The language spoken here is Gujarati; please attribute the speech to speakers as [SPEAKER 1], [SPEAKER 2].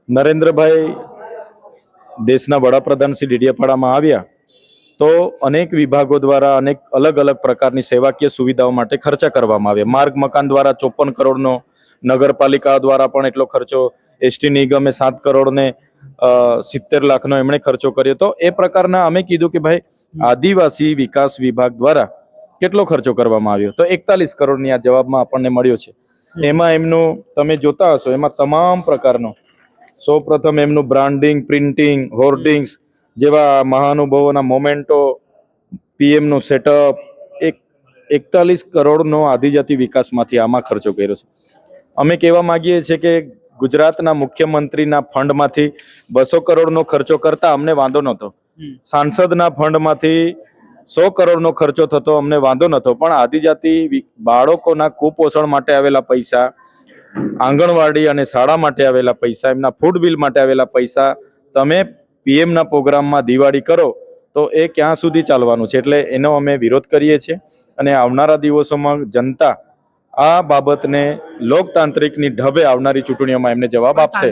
[SPEAKER 1] નરેન્દ્રભાઈ દેશના વડાપ્રધાન શ્રી ડેડિયાપાડામાં આવ્યા તો અનેક વિભાગો દ્વારા અનેક અલગ અલગ પ્રકારની સેવાકીય સુવિધાઓ માટે ખર્ચા કરવામાં આવ્યા. માર્ગ મકાન દ્વારા 54 કરોડનો, નગરપાલિકા દ્વારા પણ એટલો ખર્ચો, એસટી નિગમે 7 કરોડ ને 70 લાખનો એમણે ખર્ચો કર્યો. તો એ પ્રકારના અમે કીધું કે ભાઈ આદિવાસી વિકાસ વિભાગ દ્વારા કેટલો ખર્ચો કરવામાં આવ્યો, તો 41 કરોડની આ જવાબમાં આપણને મળ્યો છે. એમાં એમનું તમે જોતા હશો, એમાં તમામ પ્રકારનો સૌપ્રથમ એમનું બ્રાન્ડિંગ, પ્રિન્ટિંગ, હોર્ડિંગ્સ જેવા મહાનુભાવોના મોમેન્ટો, પીએમનું સેટઅપ, 41 કરોડનો આદિજાતિ વિકાસમાંથી આમાં ખર્ચો કર્યો છે. અમે કહેવા માંગીએ છીએ કે ગુજરાતના મુખ્યમંત્રીના ફંડમાંથી 200 કરોડનો ખર્ચો કરતા અમને વાંધો નહોતો, સાંસદના ફંડમાંથી 100 કરોડનો ખર્ચો થતો અમને વાંધો નહોતો, પણ આદિજાતિ બાળકોના કુપોષણ માટે આવેલા પૈસા, આંગણવાડી અને શાળા માટે આવેલા પૈસા, એમના ફૂડ બિલ માટે આવેલા પૈસા તમે પીએમના પ્રોગ્રામમાં દિવાળી કરો તો એ ક્યાં સુધી ચાલવાનું છે? એટલે એનો અમે વિરોધ કરીએ છીએ અને આવનારા દિવસોમાં જનતા આ બાબતને લોકતાંત્રિકની ઢબે આવનારી ચૂંટણીઓમાં એમને જવાબ આપશે.